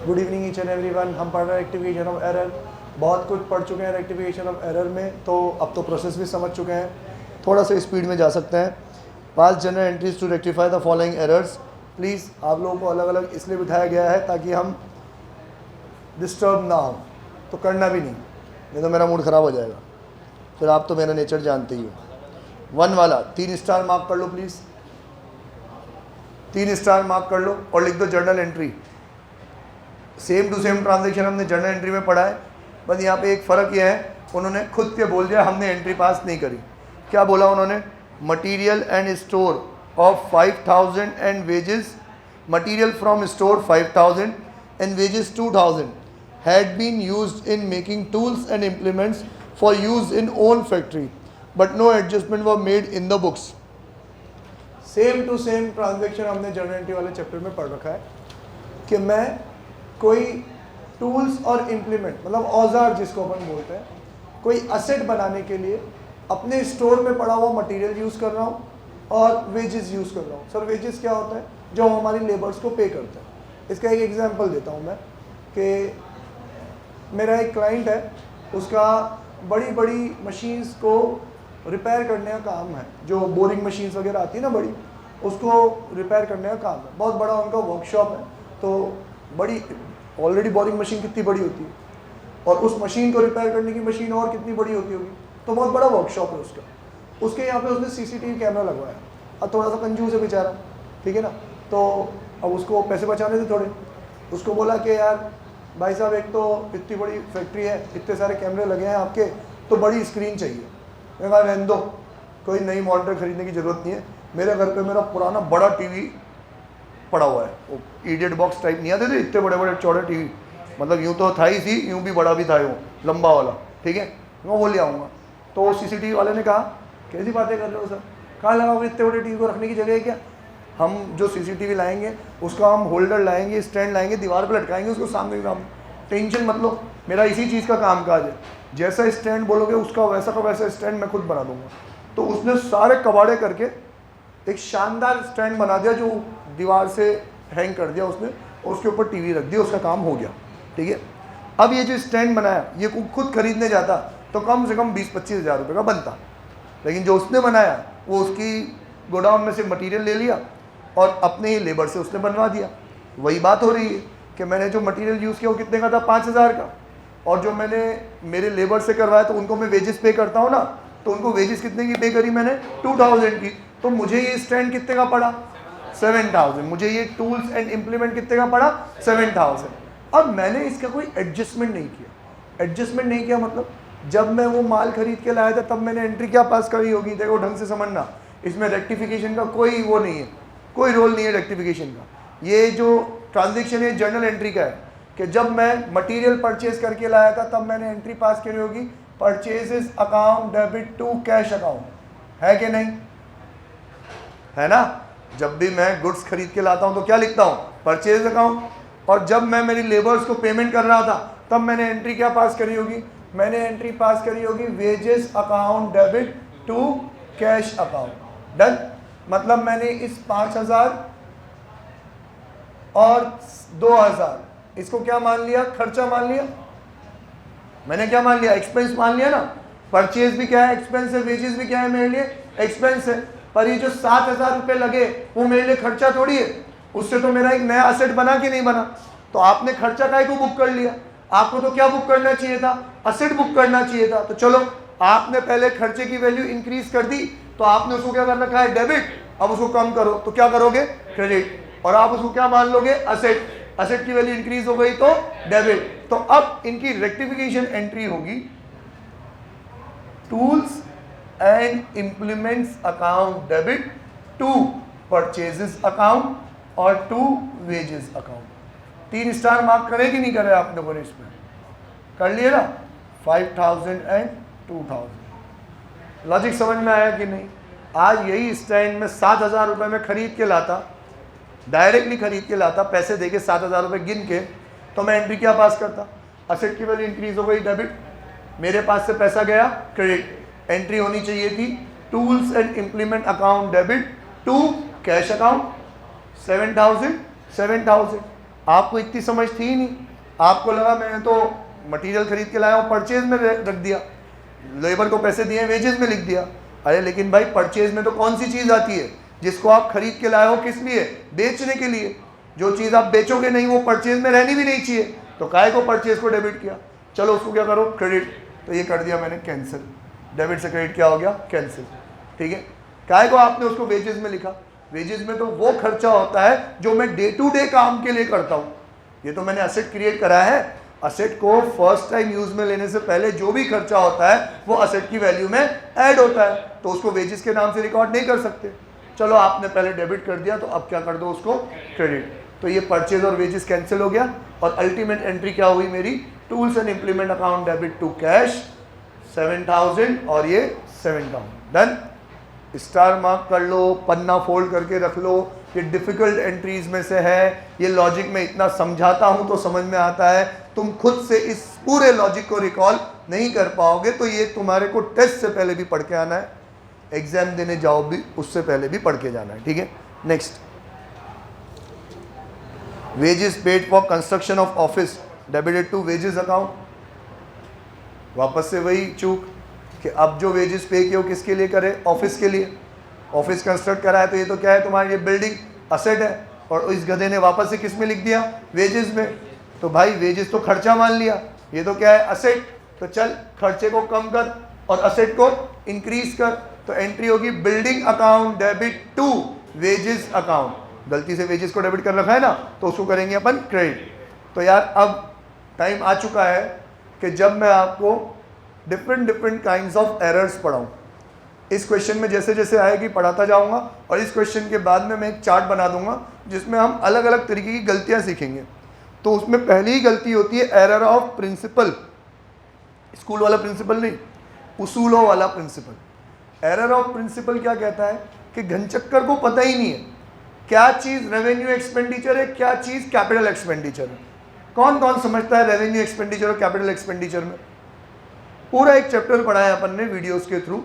Good evening each and everyone. हम पढ़ रहे हैं रेक्टिफिकेशन ऑफ एरर। बहुत कुछ पढ़ चुके हैं रेक्टिफिकेशन ऑफ एरर में, तो अब तो प्रोसेस भी समझ चुके हैं, थोड़ा सा स्पीड में जा सकते हैं। Pass general entries to rectify the following errors. Please आप लोगों को अलग अलग इसलिए बिठाया गया है ताकि हम डिस्टर्ब ना हो, तो करना भी नहीं तो मेरा मूड ख़राब हो जाएगा। फिर आप तो मेरा नेचर जानते ही हो। 1 वाला 3 स्टार मार्क कर लो प्लीज़, 3 स्टार मार्क कर लो और लिख दो journal entry. Same to same transaction हमने जर्नल एंट्री में पढ़ा है, बस यहाँ पे एक फ़र्क यह है, उन्होंने खुद के बोल दिया, हमने एंट्री पास नहीं करी। क्या बोला उन्होंने? Material and store of 5000 and wages, material from store 5000 and wages 2000 had been used in making tools and implements for use in own factory, but no adjustment were made in the books. Same to same transaction हमने journal entry वाले chapter में पढ़ रखा है कि मैं कोई tools और इम्प्लीमेंट, मतलब औजार जिसको अपन बोलते हैं, कोई असेट बनाने के लिए अपने स्टोर में पड़ा हुआ मटेरियल यूज़ कर रहा हूँ और वेजेस यूज़ कर रहा हूँ। सर वेजेस क्या होता है? जो हमारी लेबर्स को पे करते हैं। इसका एक एग्जांपल देता हूँ मैं कि मेरा एक क्लाइंट है, उसका बड़ी बड़ी मशीन्स को रिपेयर करने का काम है, जो बोरिंग मशीन्स वगैरह आती है ना बड़ी, उसको रिपेयर करने का काम है। बहुत बड़ा उनका वर्कशॉप है, तो बड़ी ऑलरेडी बोरिंग मशीन कितनी बड़ी होती है और उस मशीन को रिपेयर करने की मशीन और कितनी बड़ी होती होगी, तो बहुत बड़ा वर्कशॉप है उसका। उसके यहाँ पे उसने सीसीटीवी कैमरा लगवाया। अब थोड़ा सा कंजूस है बेचारा, ठीक है ना, तो अब उसको पैसे बचाने थे थोड़े। उसको बोला कि यार भाई साहब, एक तो इतनी बड़ी फैक्ट्री है, इतने सारे कैमरे लगे हैं आपके, तो बड़ी स्क्रीन चाहिए। मैंने कहा रहने दो, कोई नई मॉनिटर खरीदने की ज़रूरत नहीं है, मेरे घर पे मेरा पुराना बड़ा टीवी पड़ा हुआ है। वो इडियट बॉक्स टाइप नहीं आते थे, इतने बड़े बड़े चौड़े टीवी, मतलब यूँ तो था ही सी, यूँ भी बड़ा भी था वो लंबा वाला, ठीक है, मैं वो ले आऊँगा। तो सीसीटीवी वाले ने कहा कैसी बातें कर रहे हो सर, कहाँ लगाओगे, इतने बड़े टीवी को रखने की जगह है क्या? हम जो सीसीटीवी लाएंगे उसका हम होल्डर लाएंगे, स्टैंड लाएंगे, दीवार पर लटकाएंगे उसको सामने सामने, टेंशन मत लो, मेरा इसी चीज़ का काम काज है। जैसा स्टैंड बोलोगे उसका वैसा का वैसा स्टैंड मैं खुद बना दूंगा। तो उसने सारे कबाड़े करके एक शानदार स्टैंड बना दिया, जो दीवार से हैंग कर दिया उसने, और उसके ऊपर टीवी रख दिया, उसका काम हो गया, ठीक है। अब ये जो स्टैंड बनाया, ये खुद खरीदने जाता तो कम से कम 20-25 हज़ार रुपये का बनता, लेकिन जो उसने बनाया वो उसकी गोडाउन में से मटेरियल ले लिया और अपने ही लेबर से उसने बनवा दिया। वही बात हो रही है कि मैंने जो मटेरियल यूज़ किया वो कितने का था? 5000 का, और जो मैंने मेरे लेबर से करवाया तो उनको मैं वेजेस पे करता हूँ ना, तो उनको वेजेस कितने की पे करी मैंने? 2000 की। तो मुझे ये स्टैंड कितने का पड़ा? 7000। मुझे ये टूल्स एंड इम्प्लीमेंट कितने का पड़ा? 7000। अब मैंने इसका कोई एडजस्टमेंट नहीं किया। एडजस्टमेंट नहीं किया मतलब जब मैं वो माल खरीद के लाया था तब मैंने एंट्री क्या पास करी होगी? देखो ढंग से समझना, इसमें रेक्टिफिकेशन का कोई वो नहीं है, कोई रोल नहीं है रेक्टिफिकेशन का। ये जो ट्रांजेक्शन है जर्नल एंट्री का है कि जब मैं मटेरियल परचेज करके लाया था तब मैंने एंट्री पास करी होगी, purchases account debit to cash account, है कि नहीं? है ना? जब भी मैं गुड्स खरीद के लाता हूँ तो क्या लिखता हूँ? Purchase account. और जब मैं मेरी लेबर्स को पेमेंट कर रहा था तब मैंने एंट्री क्या पास करी होगी? मैंने एंट्री पास करी होगी wages account debit to cash account. Done? मतलब मैंने इस 5000 और 2000 इसको क्या मान लिया? खर्चा मान लिया। मैंने क्या मान लिया? एक्सपेंस मान लिया ना। परचेज भी क्या है? एक्सपेंस है। वेजेस भी क्या है? मेरे लिए एक्सपेंस है। पर ये जो 7000 रुपये लगे वो मेरे लिए खर्चा थोड़ी है, उससे तो मेरा एक नया असेट बना कि नहीं बना। तो आपने खर्चा काहे को बुक कर लिया? आपको तो क्या बुक करना चाहिए था? असेट बुक करना चाहिए था। तो चलो, आपने पहले खर्चे की वैल्यू इंक्रीज कर दी, तो आपने उसको क्या कर रखा है? डेबिट। अब उसको कम करो तो क्या करोगे? क्रेडिट। और आप उसको क्या मान लोगे? असेट। असेट की वैल्यू इंक्रीज हो गई तो डेबिट। तो अब इनकी रेक्टिफिकेशन एंट्री होगी tools and implements account debit to purchases account और to wages account. 3 star mark करे कि नहीं करे आप लोगों ने? इसमें कर लिए ना? 5000 एंड 2000। लॉजिक समझ में आया कि नहीं? आज यही स्टैंड में 7000 रुपये में खरीद के लाता, डायरेक्टली खरीद के लाता, पैसे देके 7000 रुपये गिन के, तो मैं एंट्री क्या पास करता? असेट की वैल्यू इंक्रीज हो गई, डेबिट। मेरे पास से पैसा गया, क्रेडिट। एंट्री होनी चाहिए थी tools and implement account debit to cash account 7000। आपको इतनी समझ थी ही नहीं, आपको लगा मैंने तो मटेरियल खरीद के लाया हूँ, परचेज में रख दिया, लेबर को पैसे दिए वेजेस में लिख दिया। अरे लेकिन भाई परचेज में तो कौन सी चीज़ आती है जिसको आप खरीद के लाए हो, किस लिए? बेचने के लिए। जो चीज़ आप बेचोगे नहीं वो परचेज में रहनी भी नहीं चाहिए, तो काहे को परचेज को डेबिट किया? चलो उसको क्या करो, क्रेडिट। तो ये कर दिया मैंने कैंसिल, डेबिट से क्रेडिट क्या हो गया, कैंसिल। ठीक है, काहे को आपने उसको वेजेस में लिखा? वेजेस में तो वो खर्चा होता है जो मैं डे टू डे काम के लिए करता हूँ। ये तो मैंने असेट क्रिएट करा है, असेट को फर्स्ट टाइम यूज में लेने से पहले जो भी खर्चा होता है वो असेट की वैल्यू में ऐड होता है, तो उसको वेजेस के नाम से रिकॉर्ड नहीं कर सकते। चलो आपने पहले डेबिट कर दिया, तो अब क्या कर दो, उसको क्रेडिट। तो ये परचेज और वेजेस कैंसिल हो गया, और अल्टीमेट एंट्री क्या हुई मेरी, tools and implement account debit to cash 7000 और ये 7000 डन। स्टार मार्क कर लो, पन्ना फोल्ड करके रख लो। ये डिफिकल्ट एंट्रीज में से है, ये लॉजिक में इतना समझाता हूँ तो समझ में आता है, तुम खुद से इस पूरे लॉजिक को रिकॉल नहीं कर पाओगे, तो ये तुम्हारे को टेस्ट से पहले भी पढ़ के आना है, एग्जाम देने जाओ भी उससे पहले भी पढ़ के जाना है। ठीक है, next, wages paid for construction of office debited to wages account. वापस से वही चूक कि अब जो वेजेस पे किए हो किसके लिए करे, ऑफिस के लिए। ऑफिस कंस्ट्रक्ट करा है तो ये तो क्या है, तुम्हारी ये बिल्डिंग असेट है, और इस गधे ने वापस से किस में लिख दिया, वेजेस में। तो भाई वेजेस तो खर्चा मान लिया, ये तो क्या है, असेट। तो चल खर्चे को कम कर और असेट को इंक्रीज कर, तो एंट्री होगी building account debit to wages account. गलती से वेजेस को डेबिट कर रखा है ना, तो उसको करेंगे अपन क्रेडिट। तो यार अब टाइम आ चुका है कि जब मैं आपको डिफरेंट काइंड्स ऑफ एरर्स पढ़ाऊँ। इस क्वेश्चन में जैसे जैसे आएगी पढ़ाता जाऊंगा, और इस क्वेश्चन के बाद में मैं एक चार्ट बना दूंगा जिसमें हम अलग अलग तरीके की गलतियां सीखेंगे। तो उसमें पहली ही गलती होती है एरर ऑफ प्रिंसिपल, स्कूल वाला प्रिंसिपल नहीं, उसूलों वाला प्रिंसिपल। एरर ऑफ प्रिंसिपल क्या कहता है कि घनचक्कर को पता ही नहीं है क्या चीज़ रेवेन्यू एक्सपेंडिचर है, क्या चीज़ कैपिटल एक्सपेंडिचर है। कौन कौन समझता है रेवेन्यू एक्सपेंडिचर और कैपिटल एक्सपेंडिचर में? पूरा एक चैप्टर पढ़ाया अपन ने वीडियोस के थ्रू।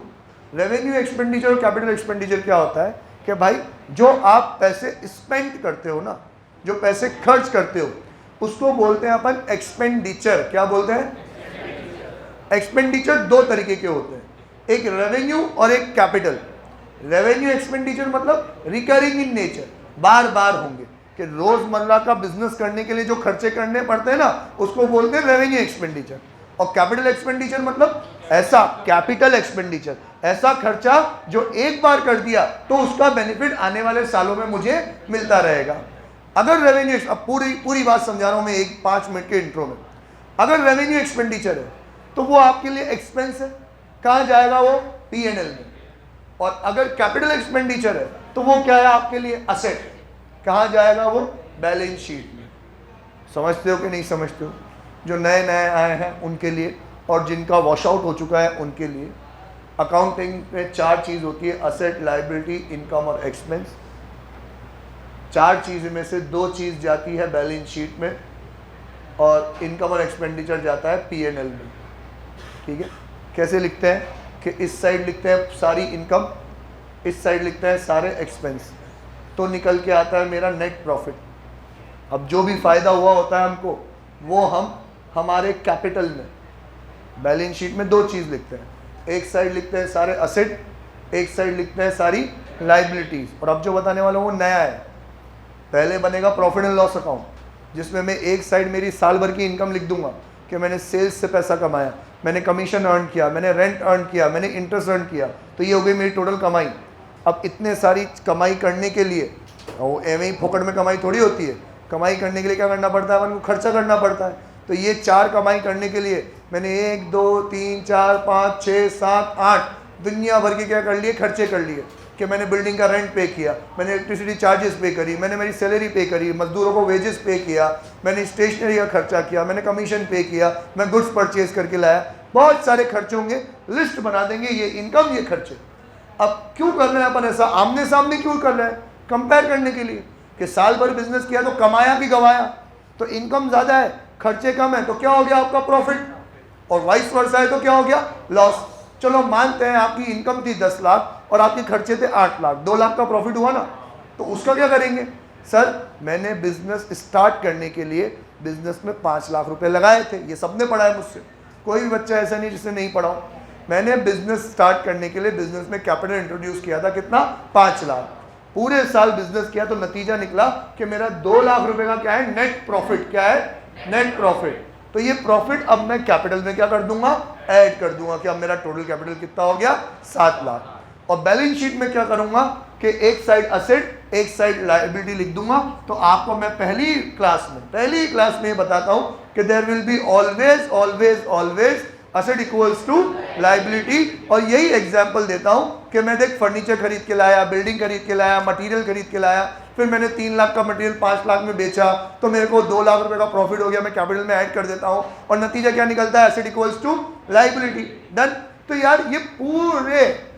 रेवेन्यू एक्सपेंडिचर और कैपिटल एक्सपेंडिचर क्या होता है कि भाई जो आप पैसे स्पेंड करते हो ना, जो पैसे खर्च करते हो, उसको बोलते हैं अपन एक्सपेंडिचर। क्या बोलते हैं? एक्सपेंडिचर दो तरीके के होते हैं, एक रेवेन्यू और एक कैपिटल। रेवेन्यू एक्सपेंडिचर मतलब रिकरिंग इन नेचर, बार बार होंगे, कि रोजमर्रा का बिजनेस करने के लिए जो खर्चे करने पड़ते हैं ना, उसको बोलते हैं रेवेन्यू एक्सपेंडिचर। और कैपिटल एक्सपेंडिचर मतलब ऐसा कैपिटल एक्सपेंडिचर, ऐसा खर्चा जो एक बार कर दिया तो उसका बेनिफिट आने वाले सालों में मुझे मिलता रहेगा। अगर रेवेन्यू, अब पूरी बात समझा रहा हूं मैं एक 5 मिनट के इंट्रो में। अगर रेवेन्यू एक्सपेंडिचर है तो वो आपके लिए एक्सपेंस है, कहाँ जाएगा वो, P&L में। और अगर कैपिटल एक्सपेंडिचर है तो वो क्या है आपके लिए, असेट, कहाँ जाएगा वो, बैलेंस शीट में। समझते हो कि नहीं समझते हो? जो नए नए आए हैं उनके लिए, और जिनका वॉश आउट हो चुका है उनके लिए। अकाउंटिंग में 4 चीज़ होती है, असेट, लायबिलिटी, इनकम और एक्सपेंस। 4 चीज़ में से 2 चीज़ जाती है बैलेंस शीट में, और इनकम और एक्सपेंडिचर जाता है P&L में। ठीक है, कैसे लिखते हैं कि इस साइड लिखते हैं सारी इनकम, इस साइड लिखते हैं सारे एक्सपेंस, तो निकल के आता है मेरा नेट प्रॉफिट। अब जो भी फ़ायदा हुआ होता है हमको, वो हम हमारे कैपिटल में, बैलेंस शीट में 2 चीज़ लिखते हैं, एक साइड लिखते हैं सारे असेट, एक साइड लिखते हैं सारी लाइबिलिटीज़। और अब जो बताने वाला हूँ वो नया है। पहले बनेगा प्रॉफिट एंड लॉस अकाउंट, जिसमें मैं एक साइड मेरी साल भर की इनकम लिख दूंगा कि मैंने सेल्स से पैसा कमाया, मैंने कमीशन अर्न किया, मैंने रेंट अर्न किया, मैंने इंटरेस्ट अर्न किया, तो ये हो गई मेरी टोटल कमाई। अब इतने सारी कमाई करने के लिए, वो एवं ही फोकट में कमाई थोड़ी होती है, कमाई करने के लिए क्या करना पड़ता है, अपन को खर्चा करना पड़ता है। तो ये 4 कमाई करने के लिए मैंने 1 2 3 4 5 6 7 8 दुनिया भर के क्या कर लिए, खर्चे कर लिए। कि मैंने बिल्डिंग का रेंट पे किया, मैंने इलेक्ट्रिसिटी चार्जेस पे करी, मैंने मेरी सैलरी पे करी, मजदूरों को वेजेस पे किया, मैंने स्टेशनरी का खर्चा किया, मैंने कमीशन पे किया, मैं गुड्स परचेज करके लाया। बहुत सारे खर्चे होंगे, लिस्ट बना देंगे, ये इनकम, ये खर्चे। अब क्यों कर रहे हैं अपन ऐसा, आमने सामने क्यों कर रहे हैं, कंपेयर करने के लिए कि साल भर बिजनेस किया तो कमाया भी गवाया, तो इनकम ज़्यादा है, खर्चे कम है, तो क्या हो गया आपका प्रॉफिट, और वाइस वर्सा है तो क्या हो गया, लॉस। चलो मानते हैं आपकी इनकम थी 10 लाख और आपके खर्चे थे 8 लाख, 2 लाख का प्रॉफिट हुआ ना, तो उसका क्या करेंगे, सर मैंने बिजनेस स्टार्ट करने के लिए बिजनेस में 5 लाख रुपए लगाए थे, ये सबने पढ़ा है मुझसे, कोई भी बच्चा ऐसा नहीं जिसने नहीं पढ़ा हो। मैंने बिजनेस स्टार्ट करने के लिए बिजनेस में कैपिटल इंट्रोड्यूस किया था, कितना? 5 लाख। पूरे साल बिजनेस किया तो नतीजा निकला कि मेरा 2 लाख रुपए का क्या है? Net profit. क्या है? Net profit. तो ये प्रॉफिट अब मैं कैपिटल में क्या कर दूंगा? ऐड कर दूंगा कि अब मेरा टोटल कैपिटल कितना हो गया? 7 लाख। और बैलेंस शीट में क्या करूंगा कि एक साइड असेट एक साइड लायबिलिटी लिख दूंगा। तो आपको मैं पहली क्लास में ये बताता हूं कि there will be always always always asset equals to liability. और यही एग्जांपल देता हूं कि मैं देख फर्नीचर खरीद के लाया, बिल्डिंग खरीद के लाया, मटेरियल खरीद के लाया, फिर मैंने 3 लाख का मटेरियल 5 लाख में बेचा तो मेरे को 2 लाख रुपए का प्रॉफिट हो गया, मैं कैपिटल में ऐड कर देता हूं और नतीजा क्या निकलता है? Asset equals to liability. Done. तो यार ये पूरे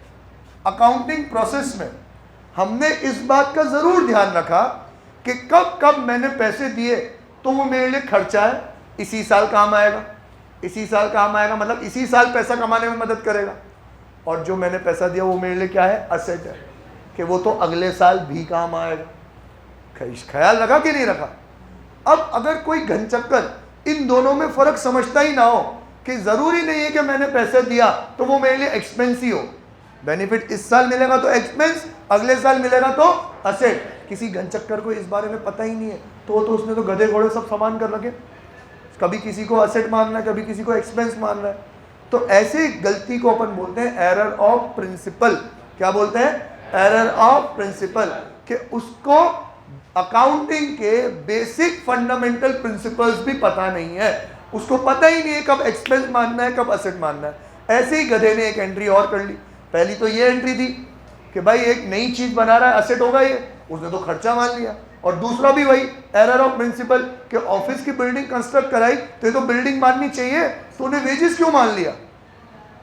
अकाउंटिंग प्रोसेस में हमने इस बात का जरूर ध्यान रखा कि कब कब मैंने पैसे दिए तो वो मेरे लिए खर्चा है, इसी साल काम आएगा, इसी साल काम आएगा, मतलब इसी साल पैसा कमाने में मदद करेगा। और जो मैंने पैसा दिया वो मेरे लिए क्या है? असेट है, कि वो तो अगले साल भी काम आएगा। ख्याल रखा कि नहीं रखा? अब अगर कोई घनचक्कर इन दोनों में फर्क समझता ही ना हो कि जरूरी नहीं है कि मैंने पैसे दिया तो वो मेरे लिए एक्सपेंस ही हो, बेनिफिट इस साल मिलेगा तो एक्सपेंस, अगले साल मिलेगा तो असेट। किसी घनचक्कर को इस बारे में पता ही नहीं है तो उसने तो गधे घोड़े सब सामान कर रखे, कभी किसी को असेट मानना है, कभी किसी को एक्सपेंस मानना है। तो ऐसे गलती को अपन बोलते हैं एरर ऑफ प्रिंसिपल। क्या बोलते हैं? Error of principle. कि उसको अकाउंटिंग के बेसिक फंडामेंटल प्रिंसिपल्स भी पता नहीं है, उसको पता ही नहीं है कब एक्सपेंस मानना है, कब असेट मानना है। ऐसे ही गधे ने एक एंट्री और कर ली। पहली तो ये एंट्री थी कि भाई एक नई चीज बना रहा है, असेट होगा ये, उसने तो खर्चा मान लिया। और दूसरा भी वही एरर ऑफ प्रिंसिपल कि ऑफिस की बिल्डिंग कंस्ट्रक्ट कराई तो ये तो बिल्डिंग माननी चाहिए, तो उन्हें वेजेस क्यों मान लिया?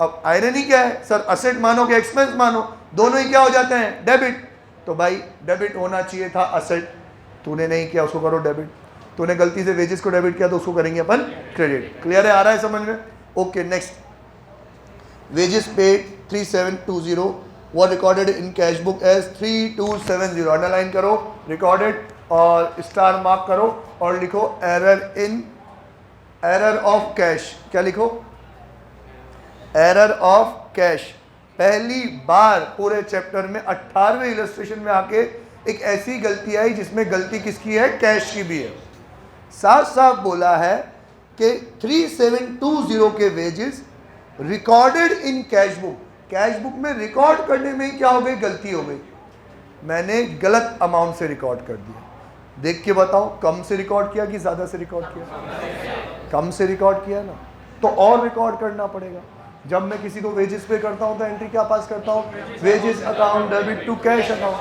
अब आयरनी क्या है? सर असेट मानो कि एक्सपेंस मानो, दोनों ही क्या हो जाते हैं? डेबिट। तो भाई डेबिट होना चाहिए था असेट, तूने नहीं किया, उसको करो डेबिट। तूने गलती से वेजेस को डेबिट किया तो उसको करेंगे अपन क्रेडिट। क्लियर है? आ रहा है समझ में? Okay next. Wages paid 3720 was recorded in cash book as 3270। Underline करो रिकॉर्डेड और स्टार मार्क करो और लिखो एरर ऑफ कैश। क्या लिखो? Error of cash. पहली बार पूरे चैप्टर में 18वें इलस्ट्रेशन में आके एक ऐसी गलती आई जिसमें गलती किसकी है? कैश की भी है। साफ साफ बोला है कि 3720 के wages recorded in cash book. Cash book में रिकॉर्ड करने में ही क्या हो गई? गलती हो गई, मैंने गलत अमाउंट से रिकॉर्ड कर दिया। देख के बताओ, कम से रिकॉर्ड किया कि ज़्यादा से रिकॉर्ड किया? कम से रिकॉर्ड किया ना, तो और रिकॉर्ड करना पड़ेगा। जब मैं किसी को वेजेस पे करता हूँ तो एंट्री क्या पास करता हूँ? Wages account debit to cash account.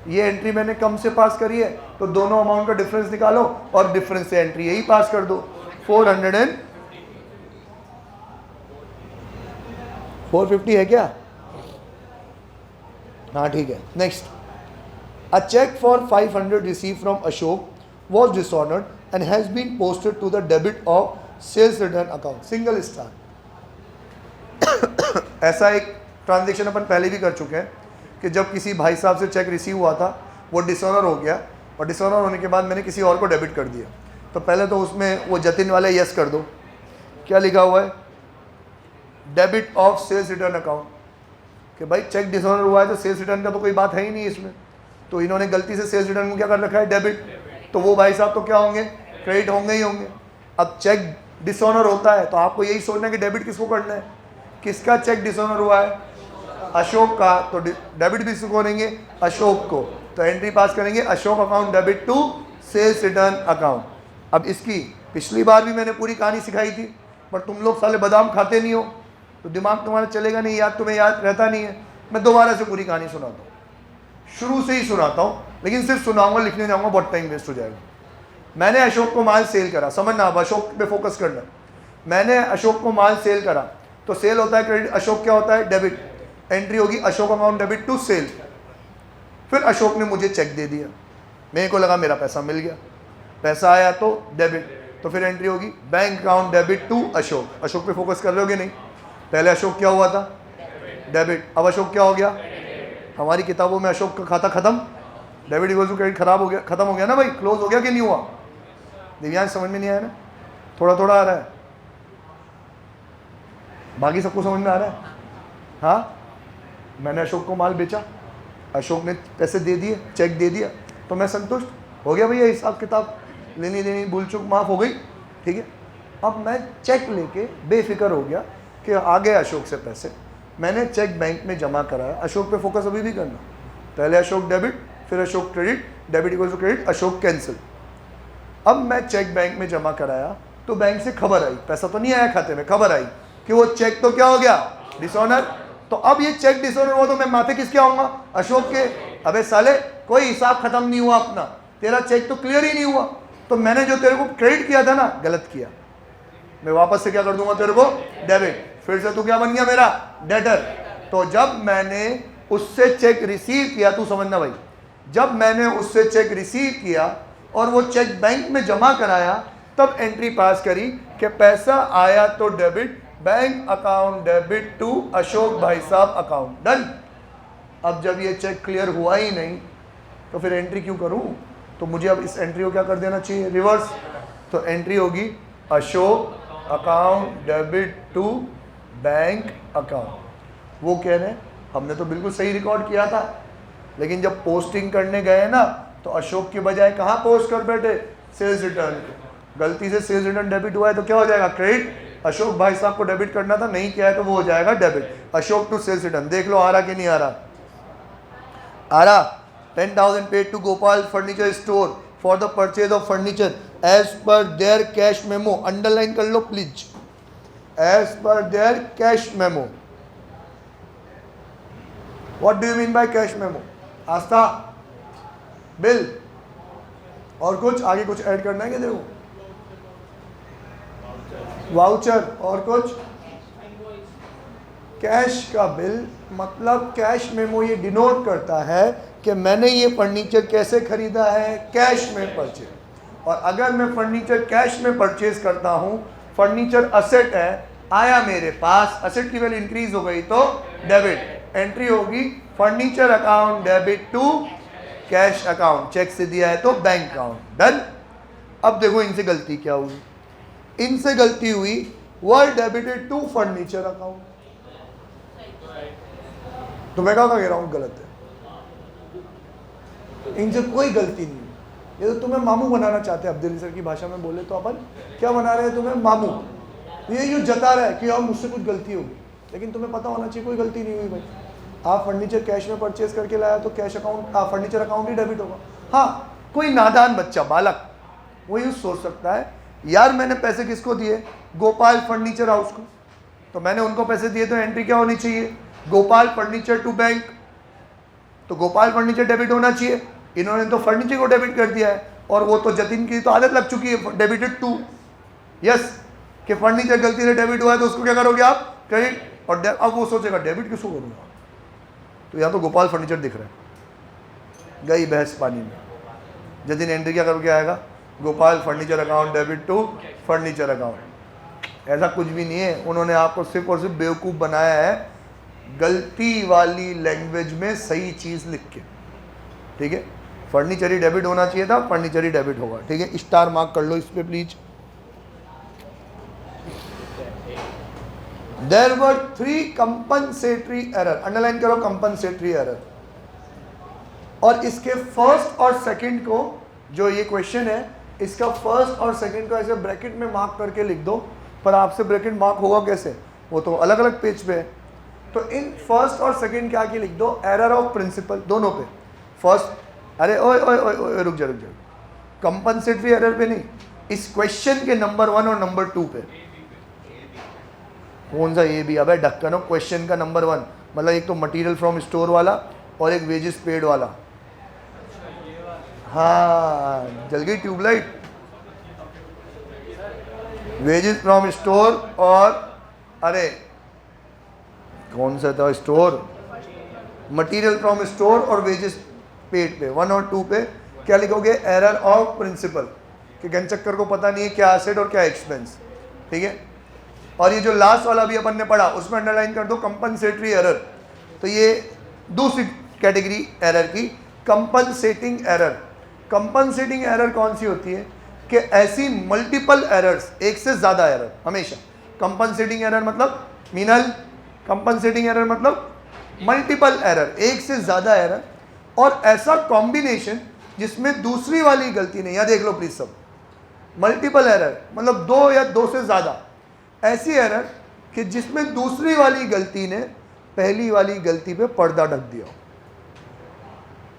ये एंट्री मैंने कम से पास करी है तो दोनों अमाउंट का डिफरेंस निकालो और डिफरेंस से एंट्री यही पास कर दो। 450 है क्या? हाँ ठीक है। Next, a cheque for 500 receive from Ashok was dishonoured and has been posted to the debit of sales return account, single star. ऐसा एक ट्रांजेक्शन अपन पहले भी कर चुके हैं कि जब किसी भाई साहब से चेक रिसीव हुआ था, वो डिसऑनर हो गया और डिसऑनर होने के बाद मैंने किसी और को डेबिट कर दिया। तो पहले तो उसमें वो जतिन वाले यस कर दो। क्या लिखा हुआ है? Debit of sales return account. कि भाई चेक डिसऑनर हुआ है तो सेल्स रिटर्न का तो कोई बात है ही नहीं इसमें, तो इन्होंने गलती से सेल्स रिटर्न को क्या कर रखा है? डेबिट। तो वो भाई साहब तो क्या होंगे? क्रेडिट होंगे ही होंगे। अब चेक डिसऑनर होता है तो आपको यही सोचना है कि डेबिट किसको करना है? किसका चेक डिसऑनर हुआ है? अशोक का, तो डेबिट भी किसको करेंगे? अशोक को। तो एंट्री पास करेंगे Ashok account debit to sales return account. अब इसकी पिछली बार भी मैंने पूरी कहानी सिखाई थी, पर तुम लोग साले बादाम खाते नहीं हो तो दिमाग तुम्हारा चलेगा नहीं, याद तुम्हें याद रहता नहीं है। मैं दोबारा से पूरी कहानी सुनाता हूँ, शुरू से ही सुनाता हूँ, लेकिन सिर्फ सुनाऊंगा, लिखने जाऊँगा बहुत टाइम वेस्ट हो जाएगा। मैंने अशोक को माल सेल करा, समझना, अब अशोक पे फोकस करना। मैंने अशोक को माल सेल करा तो सेल होता है क्रेडिट, अशोक क्या होता है? डेबिट। एंट्री होगी Ashok account debit to sale. फिर अशोक ने मुझे चेक दे दिया, मेरे को लगा मेरा पैसा मिल गया, पैसा आया तो डेबिट, तो फिर एंट्री होगी bank account debit to Ashok. Ashok पे फोकस कर रहे हो कि नहीं? पहले अशोक क्या हुआ था? डेबिट। अब अशोक क्या हो गया? हमारी किताबों में अशोक का खाता खत्म, डेबिट इक्वल टू क्रेडिट खराब हो गया, खत्म हो गया ना भाई, क्लोज हो गया कि नहीं हुआ? दिव्यांश समझ में नहीं आया ना? थोड़ा थोड़ा आ रहा है, बाकी सबको समझ में आ रहा है? हाँ, मैंने अशोक को माल बेचा, अशोक ने पैसे दे दिए, चेक दे दिया, तो मैं संतुष्ट हो गया भैया, हिसाब किताब लेनी देनी भूल चूक माफ़ हो गई, ठीक है। अब मैं चेक लेके बेफिक्र हो गया कि आ गए अशोक से पैसे, मैंने चेक बैंक में जमा कराया। अशोक पे फोकस अभी भी करना, पहले अशोक डेबिट, फिर Ashok credit, debit equal to credit, Ashok cancel. अब मैं चेक बैंक में जमा कराया तो बैंक से खबर आई, पैसा तो नहीं आया खाते में, खबर आई कि वो चेक तो क्या हो गया, डिसऑनर। तो अब ये चेक डिसऑनर हुआ तो मैं माथे किसके आऊंगा, अशोक के। अबे साले, कोई हिसाब खत्म नहीं हुआ अपना, तेरा चेक तो क्लियर ही नहीं हुआ, तो मैंने जो तेरे को क्रेडिट किया था ना, गलत किया, मैं वापस से क्या कर दूंगा तेरे को, डेबिट। फिर से तू क्या बन गया मेरा, डेटर। तो जब मैंने उससे चेक रिसीव किया, तू समझना भाई, जब मैंने उससे चेक रिसीव किया और वो चेक बैंक में जमा कराया, तब एंट्री पास करी कि पैसा आया तो debit, bank account debit to Ashok भाई साहब अकाउंट, डन। अब जब ये चेक क्लियर हुआ ही नहीं तो फिर एंट्री क्यों करूं? तो मुझे अब इस एंट्री को क्या कर देना चाहिए, रिवर्स। तो एंट्री होगी Ashok account debit to bank account. वो कह रहे हैं हमने तो बिल्कुल सही रिकॉर्ड किया था, लेकिन जब पोस्टिंग करने गए ना तो अशोक के बजाय कहाँ पोस्ट कर बैठे, सेल्स रिटर्न। गलती से सेल्स रिटर्न डेबिट हुआ है तो क्या हो जाएगा, क्रेडिट। अशोक भाई साहब को डेबिट करना था, नहीं किया है तो वो हो जाएगा debit. Ashok to sales return, देख लो आ रहा कि नहीं आ रहा, आ रहा। 10,000 paid to Gopal furniture store for the purchase of furniture as per their cash memo, underline कर लो please, as per their cash memo. What do you mean by cash memo? Aastha, bill और कुछ आगे कुछ ऐड करना है क्या तेरे को? वाउचर और कुछ? कैश का बिल मतलब कैश मेमो ये डिनोट करता है कि मैंने ये फर्नीचर कैसे खरीदा है, कैश में परचेज। और अगर मैं फर्नीचर कैश में परचेज करता हूँ, फर्नीचर असेट है, आया मेरे पास, असेट की वैल्यू इंक्रीज हो गई तो डेबिट। एंट्री होगी furniture account debit to cash account, cheque से दिया है तो बैंक अकाउंट, डन। अब देखो इनसे गलती क्या हुई, इनसे गलती हुई वर डेबिटेड टू फर्नीचर अकाउंट। तो मैं क्या कह रहा हूँ, गलत है, इनसे कोई गलती नहीं। ये तो तुम्हें मामू बनाना चाहते हैं, अब्दुल सर की भाषा में बोले तो अपन क्या बना रहे हैं तुम्हें, मामू। ये यूँ जता रहा है कि यार मुझसे कुछ गलती होगी, लेकिन तुम्हें पता होना चाहिए कोई गलती नहीं हुई भाई। आप फर्नीचर कैश में परचेज करके लाया तो कैश अकाउंट, फर्नीचर अकाउंट ही डेबिट होगा। हाँ, कोई नादान बच्चा, बालक, वो यूँ सोच सकता है यार मैंने पैसे किसको दिए, गोपाल फर्नीचर हाउस को, तो मैंने उनको पैसे दिए तो एंट्री क्या होनी चाहिए, गोपाल फर्नीचर टू बैंक, तो गोपाल फर्नीचर डेबिट होना चाहिए। इन्होंने तो फर्नीचर को डेबिट कर दिया है, और वो तो जतिन की तो आदत लग चुकी है डेबिटेड टू, यस, कि फर्नीचर गलती से डेबिट हुआ है तो उसको क्या करोगे आप, क्रेडिट। और अब वो सोचेगा डेबिट किसको करूँगा, तो यहाँ तो गोपाल फर्नीचर दिख रहा है, गई भैंस पानी में। जतिन एंट्री क्या करके आएगा, Gopal furniture account debit to furniture account. ऐसा कुछ भी नहीं है, उन्होंने आपको सिर्फ और सिर्फ बेवकूफ़ बनाया है, गलती वाली लैंग्वेज में सही चीज़ लिख के, ठीक है। फर्नीचर ही डेबिट होना चाहिए था, फर्नीचर ही डेबिट होगा, ठीक है। स्टार मार्क कर लो इस पे please. There were 3 compensatory error, underline करो कंपनसेटरी एरर। और इसके फर्स्ट और सेकंड को, जो ये क्वेश्चन है, इसका फर्स्ट और सेकंड को ऐसे ब्रैकेट में मार्क करके लिख दो, पर आपसे ब्रैकेट मार्क होगा कैसे, वो तो अलग अलग पेज पे है। तो इन फर्स्ट और सेकंड के आगे लिख दो एरर ऑफ प्रिंसिपल, दोनों पे। फर्स्ट, अरे ओए ओए ओए रुक जा, कंपनसेटरी एरर पे नहीं, इस क्वेश्चन के नंबर 1 और नंबर 2 पे। कौन सा ये भी, अबे ढक्कन, क्वेश्चन का नंबर 1 मतलब एक तो मटेरियल फ्रॉम स्टोर वाला और एक वेजेस पेड वाला। हाँ, जल गई ट्यूबलाइट। वेजेस फ्रॉम स्टोर और अरे कौन सा था, स्टोर, मटेरियल फ्रॉम स्टोर और वेजेस पेड पे 1 और 2 पे क्या लिखोगे, एरर ऑफ प्रिंसिपल, कि गनचक्कर को पता नहीं है क्या एसेट और क्या एक्सपेंस, ठीक है। और ये जो लास्ट वाला भी अपन ने पढ़ा उसमें अंडरलाइन कर दो कंपनसेटरी एरर। तो ये दूसरी कैटेगरी एरर की, कंपनसेटिंग एरर। कंपनसेटिंग एरर कौन सी होती है कि ऐसी मल्टीपल एरर्स, एक से ज्यादा एरर हमेशा। कंपनसेटिंग एरर मतलब मीनल, कंपनसेटिंग एरर मतलब मल्टीपल एरर, एक से ज्यादा एरर, और ऐसा कॉम्बिनेशन जिसमें दूसरी वाली गलती नहीं। यहां देख लो प्लीज सब, मल्टीपल एरर मतलब दो या दो से ज्यादा ऐसी एरर कि जिसमें दूसरी वाली गलती ने पहली वाली गलती पे पर्दा ढक दिया।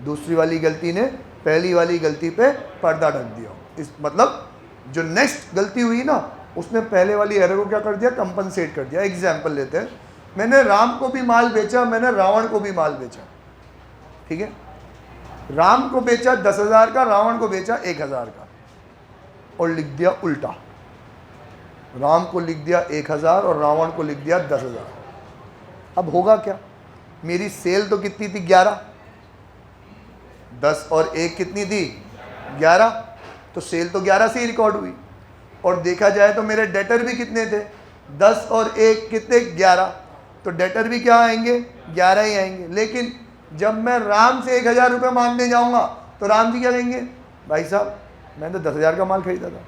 दूसरी वाली गलती ने पहली वाली गलती पे पर्दा ढक दिया। इस मतलब जो नेक्स्ट गलती हुई ना, उसने पहले वाली एरर को क्या कर दिया, कंपनसेट कर दिया। एग्जाम्पल लेते हैं, मैंने राम को भी माल बेचा, मैंने रावण को भी माल बेचा, ठीक है। राम को बेचा 10,000 का, रावण को बेचा 1,000 का, और लिख दिया उल्टा। राम को लिख दिया 1,000 और रावण को लिख दिया 10,000। अब होगा क्या, मेरी सेल तो कितनी थी 11, 10 और 1 कितनी थी 11, तो सेल तो 11 से ही रिकॉर्ड हुई। और देखा जाए तो मेरे डेटर भी कितने थे, 10 और 1 कितने 11, तो डेटर भी क्या आएंगे 11 ही आएंगे। लेकिन जब मैं राम से 1,000 रुपये मांगने जाऊंगा तो राम जी क्या कहेंगे, भाई साहब मैंने तो 10,000 का माल खरीदा था।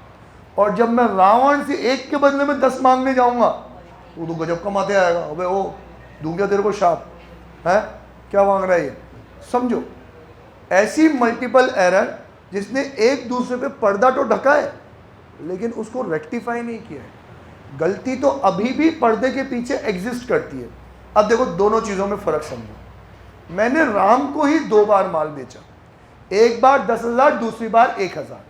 और जब मैं रावण से 1 के बदले में 10 मांगने जाऊंगा तो गजब कमाते आएगा, अबे ओ दूंगा तेरे को शाप है, क्या मांग रहा है ये। समझो, ऐसी मल्टीपल एरर जिसने एक दूसरे पे पर्दा तो ढका है लेकिन उसको रेक्टिफाई नहीं किया है। गलती तो अभी भी पर्दे के पीछे एग्जिस्ट करती है। अब देखो दोनों चीज़ों में फ़र्क समझो। मैंने राम को ही 2 बार माल बेचा, एक बार 10,000, दूसरी बार 1,000,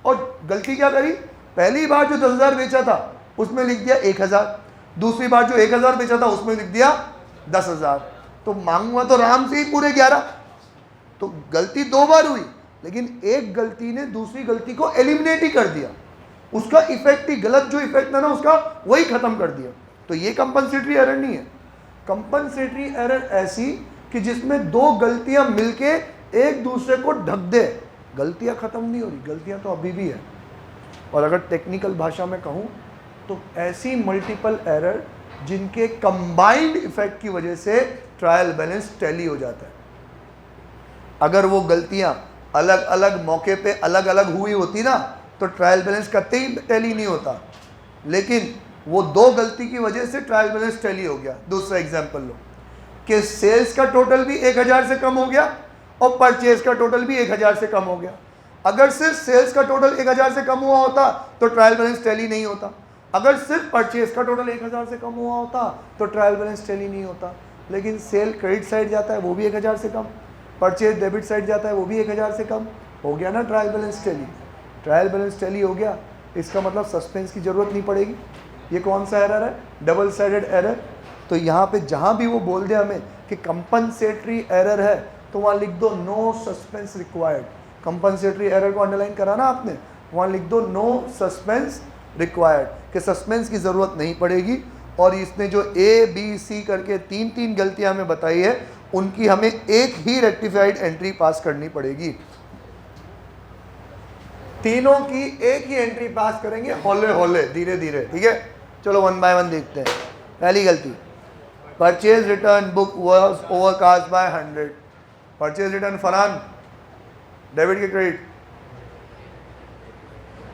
और गलती क्या करी, पहली बार जो 10,000 बेचा था उसमें लिख दिया 1,000, दूसरी बार जो 1,000 बेचा था उसमें लिख दिया 10,000। तो मांगूंगा तो राम से ही पूरे 11। तो गलती 2 बार हुई, लेकिन एक गलती ने दूसरी गलती को एलिमिनेट ही कर दिया। उसका इफेक्ट ही, गलत जो इफेक्ट था ना उसका, वही खत्म कर दिया। तो ये कंपनसेटरी एरर नहीं है। कंपनसेटरी एरर ऐसी कि जिसमें 2 गलतियां मिलके एक दूसरे को ढक दे। गलतियां खत्म नहीं हो रही, गलतियां तो अभी भी है। और अगर टेक्निकल भाषा में कहूं तो ऐसी मल्टीपल एरर जिनके कंबाइंड इफेक्ट की वजह से ट्रायल बैलेंस टैली हो जाता है। अगर वो गलतियां अलग अलग मौके पे अलग अलग हुई होती ना तो ट्रायल बैलेंस कतई ही टैली नहीं होता, लेकिन वो 2 गलती की वजह से ट्रायल बैलेंस टैली हो गया। दूसरा एग्जांपल लो कि सेल्स का टोटल भी 1,000 से कम हो गया और परचेज का टोटल भी 1,000 से कम हो गया। अगर सिर्फ सेल्स का टोटल 1,000 से कम हुआ होता तो ट्रायल बैलेंस टैली नहीं होता। अगर सिर्फ परचेज का टोटल 1,000 से कम हुआ होता तो ट्रायल बैलेंस टैली नहीं होता। लेकिन सेल क्रेडिट साइड जाता है वो भी 1,000 से कम, परचेज डेबिट साइड जाता है वो भी 1,000 से कम, हो गया ना trial balance tally. Trial balance tally हो गया, इसका मतलब सस्पेंस की ज़रूरत नहीं पड़ेगी। ये कौन सा एरर है, डबल साइडेड एरर। तो यहाँ पे जहाँ भी वो बोल दे हमें कि कंपनसेटरी एरर है तो वहाँ लिख दो no suspense required. Compensatory error को अंडरलाइन करा ना आपने, वहाँ लिख दो नो सस्पेंस रिक्वायर्ड, कि सस्पेंस की ज़रूरत नहीं पड़ेगी। और इसने जो ABC करके 3 गलतियाँ हमें बताई है उनकी हमें एक ही रेक्टिफाइड एंट्री पास करनी पड़ेगी। तीनों की एक ही एंट्री पास करेंगे, हौले हौले धीरे धीरे, ठीक है। चलो 1 बाय 1 देखते हैं। पहली गलती, purchase return book was overcast bye 100। Purchase return Farhan, debit के क्रेडिट,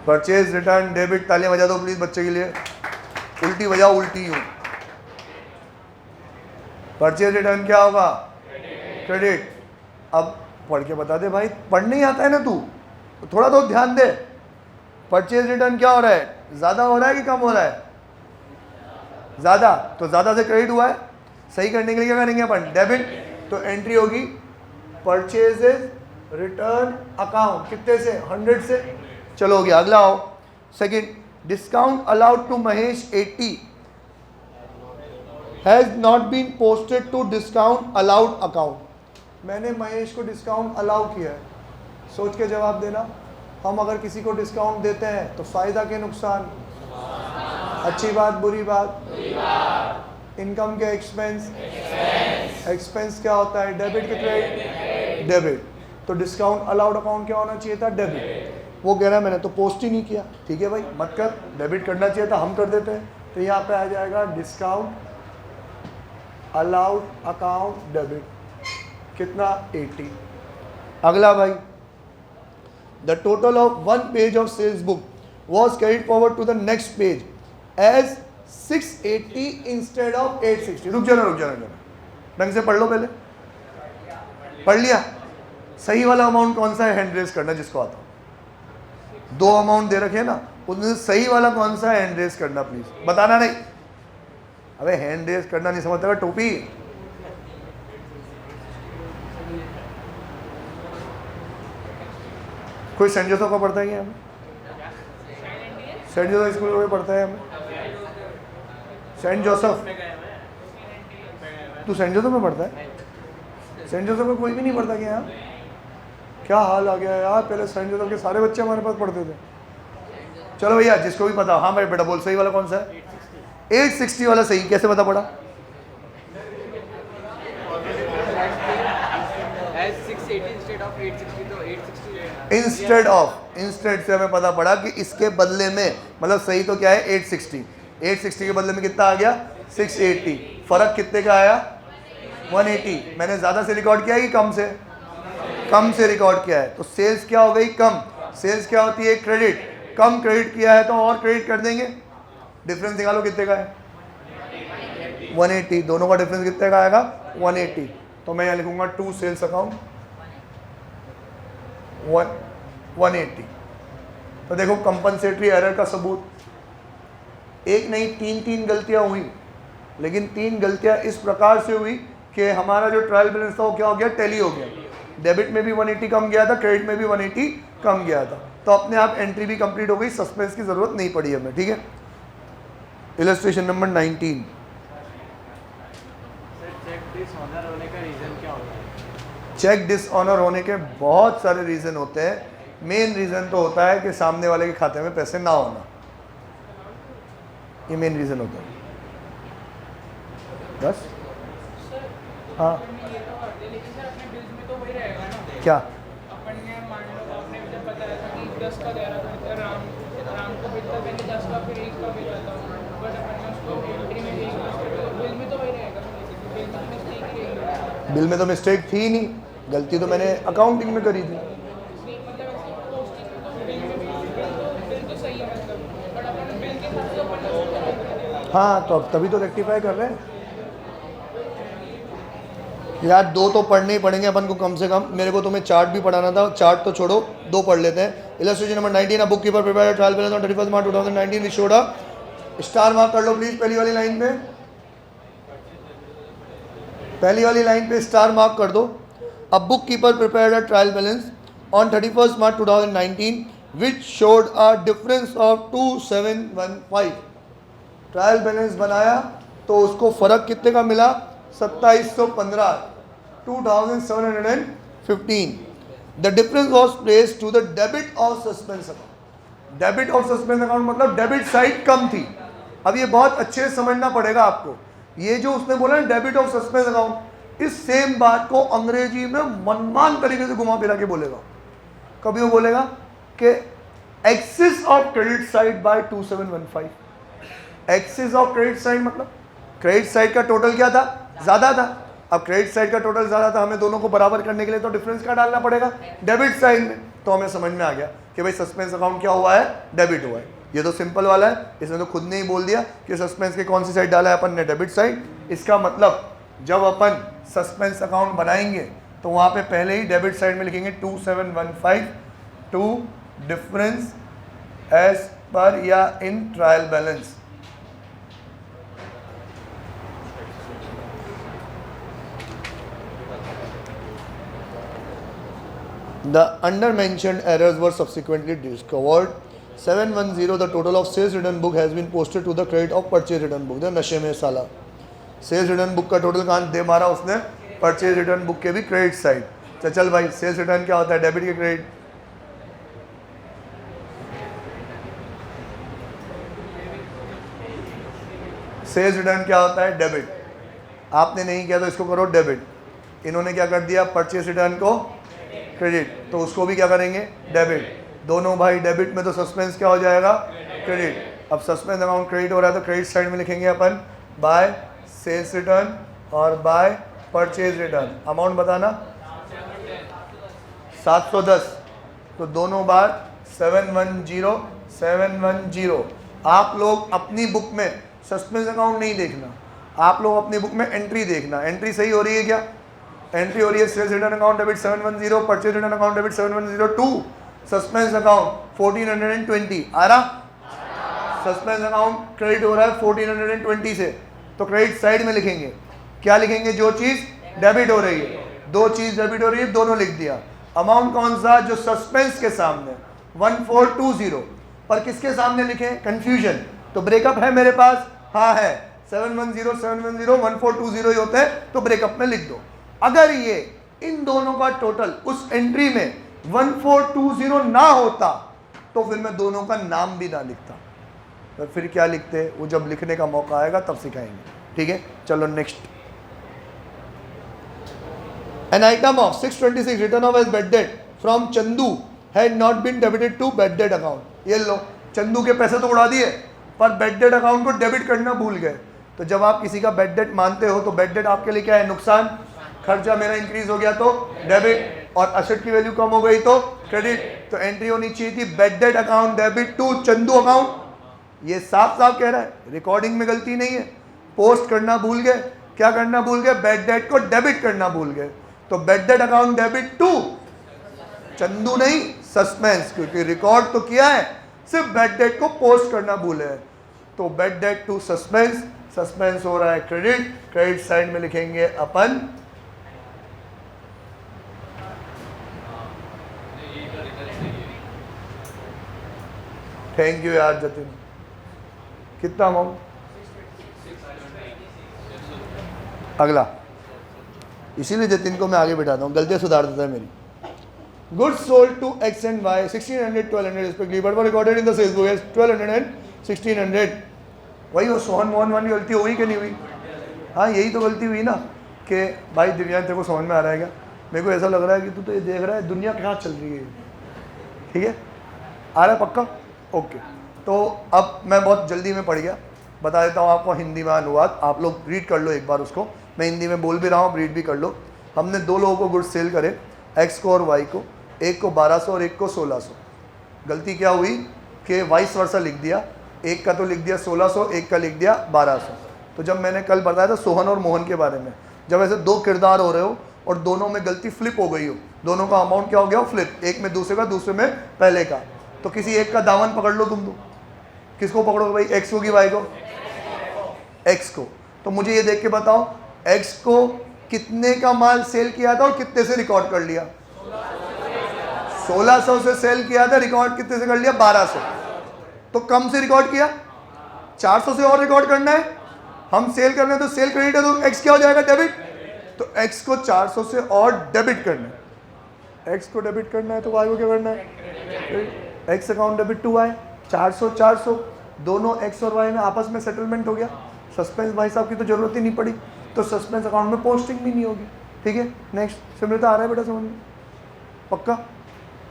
परचेज रिटर्न डेबिट, तालियां बजा दो प्लीज बच्चे के लिए, उल्टी बजाओ, उल्टी हूं। परचेज रिटर्न क्या होगा, क्रेडिट। अब पढ़ के बता दे भाई, पढ़ नहीं आता है ना तू, तो थोड़ा तो ध्यान दे। परचेज रिटर्न क्या हो रहा है, ज़्यादा हो रहा है कि कम हो रहा है, ज़्यादा, तो ज़्यादा से क्रेडिट हुआ है। सही करने के लिए क्या करेंगे अपन, डेबिट, तो एंट्री होगी परचेजेज रिटर्न अकाउंट, कितने से, 100 से। चलो हो गया, अगला आओ। Second, discount allowed to Mahesh 80 has not been posted to discount allowed account. मैंने महेश को डिस्काउंट अलाउ किया है, सोच के जवाब देना। हम अगर किसी को डिस्काउंट देते हैं तो फ़ायदा के नुकसान, अच्छी बात बुरी बात, इनकम के एक्सपेंस, एक्सपेंस क्या होता है, डेबिट के क्रेडिट, डेबिट। तो डिस्काउंट अलाउड अकाउंट क्या होना चाहिए था, डेबिट। वो कह रहा है मैंने तो पोस्ट ही नहीं किया, ठीक है भाई मत कर, डेबिट करना चाहिए था, हम कर देते हैं। तो यहाँ पे आ जाएगा डिस्काउंट अलाउड अकाउंट डेबिट, कितना 80। अगला भाई, the total of one page of sales book was carried forward to the next page as 680 instead of 860। रुक जाना ढंग से पढ़ लो, पहले पढ़ लिया। सही वाला अमाउंट कौन सा है, हैंड रेज करना जिसको आता हो। दो अमाउंट दे रखे ना, उनमें सही वाला कौन सा है, हैंड रेज करना प्लीज, बताना नहीं। अबे हैंड रेज करना नहीं समझता, टोपी। कोई सेंट जोसेफ का पढ़ता है क्या हमें? सेंट जोसेफ स्कूल में पढ़ता है हमें? सेंट जोसेफ, तू सेंट जोसेफ में पढ़ता है? सेंट जोसेफ में कोई भी नहीं पढ़ता क्या यहाँ? क्या हाल आ गया यार, पहले सेंट जोसेफ के सारे बच्चे हमारे पास पढ़ते थे। चलो भैया जिसको भी पता, हाँ भाई बेटा बोल, सही वाला कौन सा है? 860 वाला सही, कैसे पता पड़ा? इंस्टेड से हमें पता पड़ा कि इसके बदले में, मतलब सही तो क्या है 860, 860 के बदले में कितना आ गया 680। फर्क कितने का आया 180। मैंने ज्यादा से रिकॉर्ड किया है कि कम से? कम से रिकॉर्ड किया है, तो सेल्स क्या हो गई कम। सेल्स क्या होती है, क्रेडिट। कम क्रेडिट किया है तो और क्रेडिट कर देंगे, डिफरेंस निकालो कितने का है 180। दोनों का डिफरेंस कितने का आएगा 180। तो मैं यहाँ लिखूंगा टू सेल्स अकाउंट 180। तो देखो कंपनसेटरी एरर का सबूत, एक नहीं तीन गलतियां हुई, लेकिन तीन गलतियां इस प्रकार से हुई कि हमारा जो ट्रायल बैलेंस था वो क्या हो गया, टैली हो गया। डेबिट में भी 180 कम गया था, क्रेडिट में भी 180 कम गया था, तो अपने आप एंट्री भी कंप्लीट हो गई, सस्पेंस की जरूरत नहीं पड़ी हमें। ठीक है, इलस्ट्रेशन नंबर 19। चेक डिसऑनर होने के बहुत सारे रीज़न होते हैं। मेन रीज़न तो होता है कि सामने वाले के खाते में पैसे ना होना, ये मेन रीज़न होता है बस। हाँ क्या बिल में तो मिस्टेक थी ही नहीं, गलती तो मैंने अकाउंटिंग में करी थी। हाँ तो अब तभी तो रेक्टिफाई कर रहे हैं यार। दो तो पढ़ने ही पड़ेंगे अपन को कम से कम। मेरे को तुम्हें चार्ट भी पढ़ाना था, चार्ट तो छोड़ो, दो पढ़ लेते हैं। Illustration number 19, book keeper prepared trial balance on 31 March 2019 which showed a star mark कर लो प्लीज पहली वाली लाइन पे, पहली वाली लाइन पे स्टार मार्क कर दो। A book keeper prepared a trial balance on 31 March 2019 which showed a difference of 2715। Trial balance बनाया तो उसको फर्क कितने का मिला 2715, 2715। The difference was placed to the debit of suspense account. Debit of suspense account मतलब डेबिट साइड कम थी। अब ये बहुत अच्छे से समझना पड़ेगा आपको, ये जो उसने बोला ना डेबिट ऑफ सस्पेंस अकाउंट, इस सेम बात को अंग्रेजी में मनमान तरीके से घुमा फिरा के बोलेगा। कभी वो बोलेगा कि axis of credit side bye 2715। Axis of credit side मतलब क्रेडिट साइड का टोटल क्या था, ज़्यादा था। अब क्रेडिट साइड का टोटल ज़्यादा था, हमें दोनों को बराबर करने के लिए तो डिफरेंस क्या डालना पड़ेगा, डेबिट साइड में। तो हमें समझ में आ गया कि भाई सस्पेंस अकाउंट क्या हुआ है, डेबिट हुआ है। ये तो सिंपल वाला है, इसने तो खुद ने ही बोल दिया कि सस्पेंस के कौन सी साइड डाला है अपन ने, डेबिट साइड। इसका मतलब जब अपन सस्पेंस अकाउंट बनाएंगे तो वहाँ पे पहले ही डेबिट साइड में लिखेंगे 2715 टू डिफरेंस एज पर या in trial balance. The under-mentioned errors were subsequently discovered. 710, the total of sales return book has been posted to the credit of purchase return book. The नशे में साला sales return book का total कहाँ दे मारा उसने, purchase return book के भी credit side. तो चल भाई सेल्स रिटर्न क्या होता है, डेबिट के क्रेडिट। सेल्स रिटर्न क्या होता है, डेबिट। आपने नहीं किया तो इसको करो डेबिट। इन्होंने क्या कर दिया, परचेज रिटर्न को क्रेडिट, तो उसको भी क्या करेंगे, डेबिट। दोनों भाई डेबिट में तो सस्पेंस क्या हो जाएगा, क्रेडिट। अब सस्पेंस अमाउंट क्रेडिट हो रहा है तो क्रेडिट साइड में लिखेंगे अपन बाय सेल्स रिटर्न और बाय परचेज रिटर्न। अमाउंट बताना 710, तो दोनों बार 710 710। आप लोग अपनी बुक में सस्पेंस अकाउंट नहीं देखना, आप लोग अपनी बुक में एंट्री देखना। एंट्री सही हो रही है क्या? एंट्री हो रही है sales return account debit 710, purchase return account debit 710 suspense account 1420 आ रहा। सस्पेंस अकाउंट क्रेडिट हो रहा है 1420 से, तो क्रेडिट साइड में लिखेंगे। क्या लिखेंगे? जो चीज डेबिट हो रही है, दो चीज डेबिट हो रही है, दोनों लिख दिया। अमाउंट कौन सा? जो सस्पेंस के सामने 1420, पर किसके सामने लिखें? कंफ्यूजन। तो ब्रेकअप है मेरे पास? हाँ है, 710 710 1420 ही होते हैं, तो ब्रेकअप में लिख दो। अगर ये इन दोनों का टोटल उस एंट्री में 1420 ना होता तो फिर मैं दोनों का नाम भी ना लिखता। तो फिर क्या लिखते? वो जब लिखने का मौका आएगा तब सिखाएंगे, ठीक है? चलो next. An item of 626 written off as bad debt from Chandu had not been debited to bad debt account। ये लो, चंदू के पैसे तो उड़ा दिए पर बैड डेट अकाउंट को डेबिट करना भूल गए। तो जब आप किसी का बैड डेट मानते हो तो बैड डेट आपके लिए क्या है? नुकसान। खर्चा मेरा इंक्रीज हो गया तो डेबिट, और असेट की वैल्यू कम हो गई तो क्रेडिट। तो एंट्री होनी चाहिए थी bad debt account debit to Chandu account. ये साफ साफ कह रहा है, रिकॉर्डिंग में गलती नहीं है। पोस्ट करना भूल गए, क्या करना भूल गए? बैड डेट को डेबिट करना भूल गए। तो bad debt account debit to Chandu नहीं, सस्पेंस, क्योंकि रिकॉर्ड तो किया है, सिर्फ बैड डेट को पोस्ट करना भूले हैं। तो bad debt to suspense, suspense हो रहा है क्रेडिट, क्रेडिट साइड में लिखेंगे अपन थैंक यू यार जतिन। कितना अमाउंट? अगला, इसीलिए जतिन को मैं आगे बिठाता हूँ, गलतियाँ सुधार देता है मेरी। Goods sold to X and Y 1600 1200 respectively but were recorded in the sales book as 1200 and 1600। वही वो सोहन मोहन वाली गलती हुई कि नहीं हुई? हाँ यही तो गलती हुई ना कि भाई दिव्यांग तेरे को समझ में आ रहा है क्या? मेरे को ऐसा लग रहा है कि तू तो ये देख रहा है दुनिया कहाँ चल रही है, ठीक है? आ रहा है पक्का? ओके। तो अब मैं बहुत जल्दी में पढ़ गया, बता देता हूँ आपको हिंदी में अनुवाद, आप लोग रीड कर लो एक बार उसको। मैं हिंदी में बोल भी रहा हूँ, रीड भी कर लो। हमने दो लोगों को गुड्स सेल करे, एक्स को और वाई को, एक को 1200 और एक को 1600। गलती क्या हुई कि वाइस वर्सा लिख दिया, एक का तो लिख दिया 1600, एक का लिख दिया 1200। तो जब मैंने कल बताया था सोहन और मोहन के बारे में, जब ऐसे दो किरदार हो रहे हो और दोनों में गलती फ्लिप हो गई हो, दोनों का अमाउंट क्या हो गया? फ्लिप, एक में दूसरे का, दूसरे में पहले का, तो किसी एक का दामन पकड़ लो तुम। किसको पकड़ोगे भाई? एक्स को कि वाई को? एक्स को। तो मुझे ये देख के बताओ, एक्स को कितने का माल सेल किया था और कितने से रिकॉर्ड कर लिया? 1600 से सेल किया था, रिकॉर्ड कितने से कर लिया? 1200। तो कम से रिकॉर्ड किया, 400 से और रिकॉर्ड करना है। हम सेल कर रहे हैं तो सेल क्रेडिट है, तो एक्स क्या हो जाएगा? डेबिट। तो एक्स को 400 से और डेबिट करना है। एक्स को डेबिट करना है तो वाई को क्या करना है? X account debit to Y, 400 400, दोनों एक्स और वाई में आपस में सेटलमेंट हो गया। सस्पेंस भाई साहब की तो जरूरत ही नहीं पड़ी, तो सस्पेंस अकाउंट में पोस्टिंग भी नहीं होगी, ठीक है? नेक्स्ट। सिमरता आ रहा है बेटा समझ में? पक्का?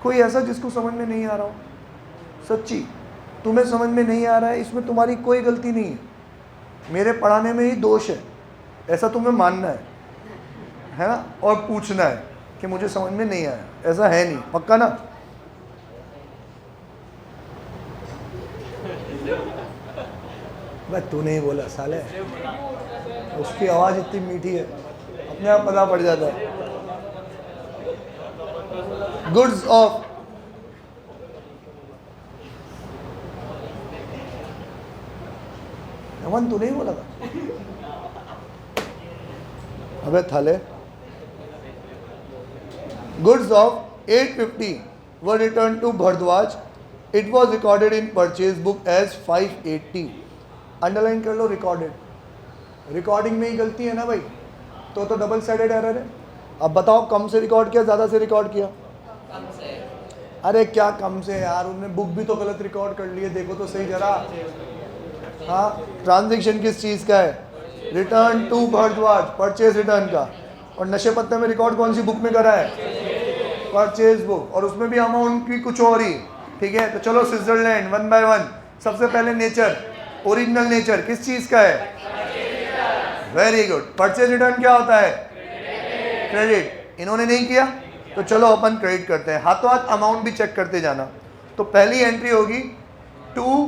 कोई ऐसा जिसको समझ में नहीं आ रहा हो? सच्ची तुम्हें समझ में नहीं आ रहा है, इसमें तुम्हारी कोई गलती नहीं है, मेरे पढ़ाने में ही दोष है, ऐसा तुम्हें मानना है ना? और पूछना है कि मुझे समझ में नहीं आया, ऐसा है नहीं। पक्का ना? भाई तू नहीं बोला साले, उसकी आवाज़ इतनी मीठी है, अपने आप पता पड़ जाता है। गुड्स ऑफ नमन, तू नहीं बोला था? अबे थाले। Goods of 850 were return to Bharadwaj, it was recorded in purchase book as 580। Underline कर लो रिकॉर्डेड, रिकॉर्डिंग में ही गलती है ना भाई, तो डबल साइडेड एरर है। अब बताओ कम से रिकॉर्ड किया, ज़्यादा से रिकॉर्ड किया? कम से। अरे क्या कम से यार, उन्होंने बुक भी तो गलत रिकॉर्ड कर ली है, देखो तो सही जरा। हाँ, ट्रांजैक्शन किस चीज़ का है? Return to Bharadwaj, purchase return का। और नशे पत्ते में रिकॉर्ड कौन सी बुक में करा है? परचेज बुक, और उसमें भी अमाउंट की कुछ और ही, ठीक है? तो चलो स्विट्जरलैंड 1 by 1। सबसे पहले नेचर, ओरिजिनल नेचर किस चीज़ का है? Very good. परचेज रिटर्न क्या होता है? क्रेडिट। इन्होंने नहीं किया, तो चलो अपन क्रेडिट करते हैं, हाथों हाथ अमाउंट भी चेक करते जाना। तो पहली एंट्री होगी टू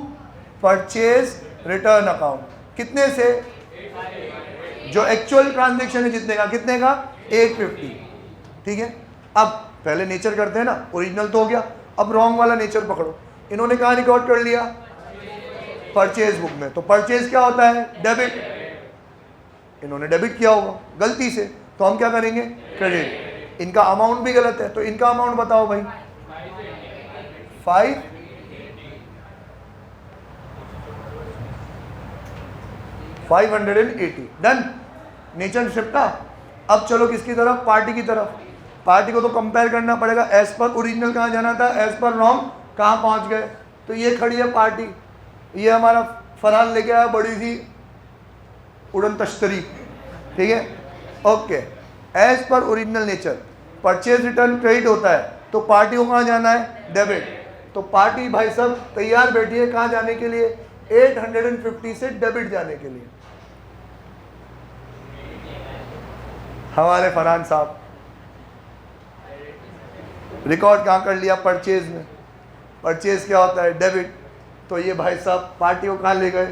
परचेज रिटर्न अकाउंट, कितने से, जो एक्चुअल ट्रांजेक्शन है जितने का, कितने का 850, ठीक है। अब पहले नेचर करते हैं ना, ओरिजिनल तो हो गया, अब रॉन्ग वाला नेचर पकड़ो। इन्होंने कहाँ रिकॉर्ड कर लिया, परचेज बुक में। तो परचेज क्या होता है, डेबिट, इन्होंने डेबिट किया होगा गलती से, तो हम क्या करेंगे, क्रेडिट। इनका अमाउंट भी गलत है, तो इनका अमाउंट बताओ भाई, 580, डन, नेचर शिफ्टा। अब चलो किसकी तरफ, पार्टी की तरफ। पार्टी को तो कंपेयर करना पड़ेगा, एज पर ओरिजिनल कहाँ जाना था, एज पर रॉन्ग कहाँ पहुँच गए। तो ये खड़ी है पार्टी, ये हमारा फरहान लेके आया बड़ी सी उड़न तश्तरी, ठीक है, okay. As per original nature purchase return credit होता है, तो पार्टी को कहाँ जाना है, डेबिट। तो पार्टी भाई साहब तैयार बैठी है कहाँ जाने के लिए, 850 से डेबिट जाने के लिए। हमारे फरहान साहब रिकॉर्ड कहाँ कर लिया, परचेज में। परचेज क्या होता है, डेबिट। तो ये भाई साहब पार्टी को कहाँ ले गए,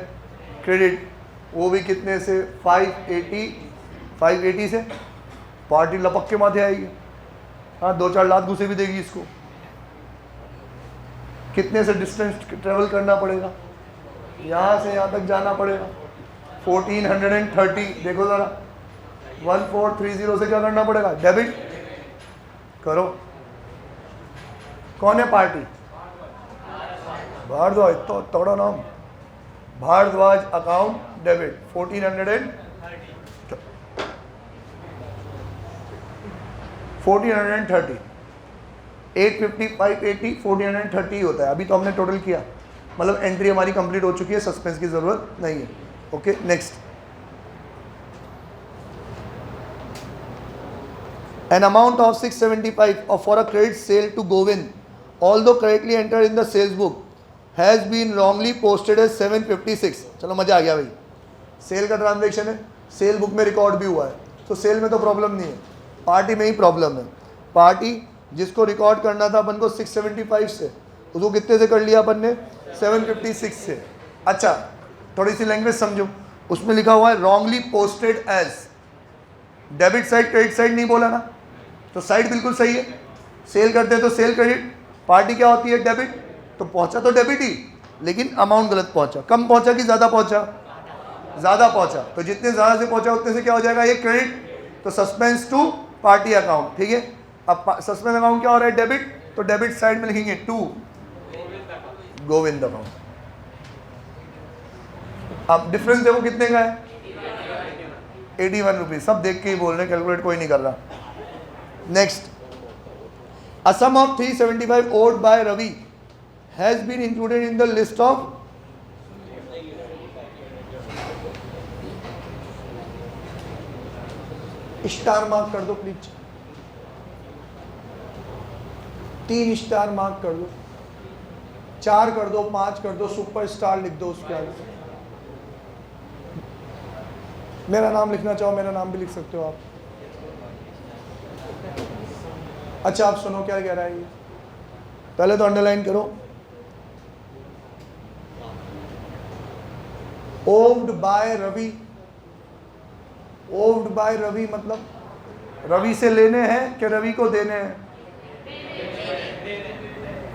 क्रेडिट, वो भी कितने से, 580 से। पार्टी लपक के माथे आएगी, हाँ 2-4 लाख घुसे भी देगी इसको। कितने से डिस्टेंस ट्रेवल करना पड़ेगा, यहाँ से यहाँ तक जाना पड़ेगा, 1430। देखो ज़रा, 1430 से क्या करना पड़ेगा, डेबिट करो। कौन है पार्टी, भारद्वाज, तो तोड़ा नाम, भारद्वाज अकाउंट डेबिट 1430, 850, 580, 1430 होता है। अभी तो हमने टोटल किया, मतलब एंट्री हमारी कंप्लीट हो चुकी है, सस्पेंस की ज़रूरत नहीं है। Okay, next. An amount of 675 for a credit sale to Govind, although correctly entered in the sales book, has been wrongly posted as 756। चलो मजा आ गया भाई, सेल का ट्रांजैक्शन है, सेल बुक में रिकॉर्ड भी हुआ है, तो सेल में तो प्रॉब्लम नहीं है, पार्टी में ही प्रॉब्लम है। पार्टी जिसको रिकॉर्ड करना था अपन को 675 से, उसको कितने से कर लिया अपन ने, 756 से। अच्छा थोड़ी सी लैंग्वेज समझो, उसमें लिखा हुआ है wrongly posted as, debit side credit side नहीं बोला ना, तो साइड बिल्कुल सही है। सेल करते हैं तो सेल क्रेडिट, पार्टी क्या होती है, डेबिट। तो पहुंचा तो डेबिट ही, लेकिन अमाउंट गलत पहुंचा, कम पहुंचा कि ज़्यादा पहुंचा, ज़्यादा पहुंचा। तो जितने ज़्यादा से पहुंचा उतने से क्या हो जाएगा, ये क्रेडिट। तो सस्पेंस टू पार्टी अकाउंट, ठीक है। अब सस्पेंस अकाउंट क्या हो रहा है, डेबिट, तो डेबिट साइड में लिखेंगे टू गोविंद अकाउंट। अब डिफरेंस देखो कितने का है, 81 रुपीज़। सब देख के ही बोल रहे हैं, कैलकुलेट कोई नहीं कर रहा। Next, a sum of 375 owed by Ravi has been included in the list of star mark कर दो प्लीज, 3 स्टार मार्क कर दो, 4 कर दो, 5 कर दो, सुपर स्टार लिख दो उसके आगे। मेरा नाम लिखना चाहो मेरा नाम भी लिख सकते हो आप। अच्छा आप सुनो क्या कह रहा है ये, पहले तो अंडरलाइन करो, ओव्ड बाय रवि। ओव्ड बाय रवि मतलब रवि से लेने हैं कि रवि को देने हैं।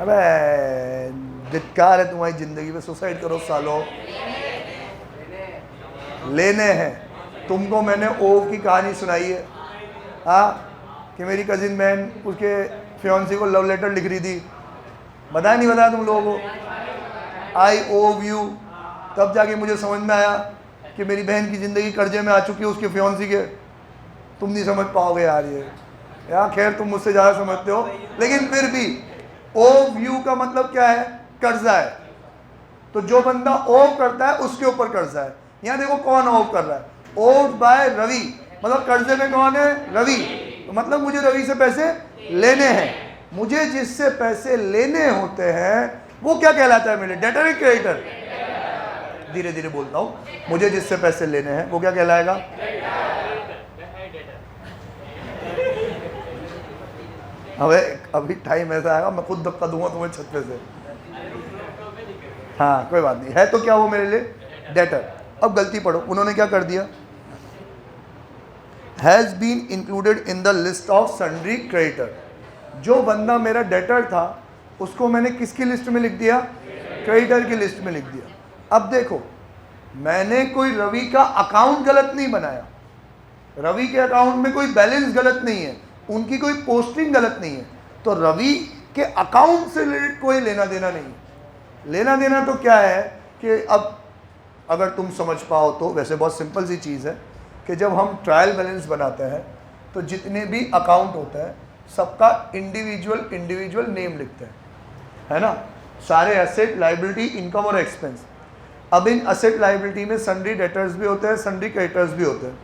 अबे धिक्कार है तुम्हारी जिंदगी में, सुसाइड करो सालो। लेने हैं। तुमको मैंने ओव की कहानी सुनाई है, हाँ, कि मेरी कजिन बहन उसके फियांसी को लव लेटर लिख रही थी, बताया नहीं बताया तुम लोगों को, आई ओव यू। तब जाके मुझे समझ में आया कि मेरी बहन की ज़िंदगी कर्जे में आ चुकी है उसके फियांसी के। तुम नहीं समझ पाओगे यार ये, यार खैर तुम मुझसे ज़्यादा समझते हो, लेकिन फिर भी ओव यू का मतलब क्या है, कर्जा है। तो जो बंदा ओव करता है उसके ऊपर कर्जा है। यहाँ देखो कौन ओव कर रहा है, ओव्ड बाय रवि, मतलब कर्जे में कौन है, रवि। तो मतलब मुझे रवि से पैसे लेने हैं। मुझे जिससे पैसे लेने होते हैं वो क्या कहलाता है मेरे, डेटर या क्रेडिटर। धीरे धीरे बोलता हूँ, मुझे जिससे पैसे लेने हैं वो क्या कहलाएगा, अभी टाइम ऐसा आएगा मैं खुद धक्का दूंगा तुम्हें छत पे से। हाँ कोई बात नहीं है, तो क्या वो मेरे लिए डेटर। अब गलती पढ़ो, उन्होंने क्या कर दिया, has been included in the list of sundry creditor. जो बंदा मेरा डेटर था उसको मैंने किसकी लिस्ट में लिख दिया, क्रेडिटर की लिस्ट में लिख दिया। अब देखो, मैंने कोई रवि का अकाउंट गलत नहीं बनाया, रवि के अकाउंट में कोई बैलेंस गलत नहीं है, उनकी कोई पोस्टिंग गलत नहीं है, तो रवि के अकाउंट से रिलेटेड कोई लेना देना नहीं है। लेना देना तो क्या है कि अब अगर तुम समझ पाओ तो वैसे बहुत सिंपल सी चीज़ है कि जब हम ट्रायल बैलेंस बनाते हैं तो जितने भी अकाउंट होते हैं सबका इंडिविजुअल नेम लिखते हैं, है ना, सारे एसेट, लायबिलिटी, इनकम और एक्सपेंस। अब इन एसेट लायबिलिटी में सन्ड्री डेटर्स भी होते हैं, सन्ड्री क्रेडिटर्स भी होते हैं।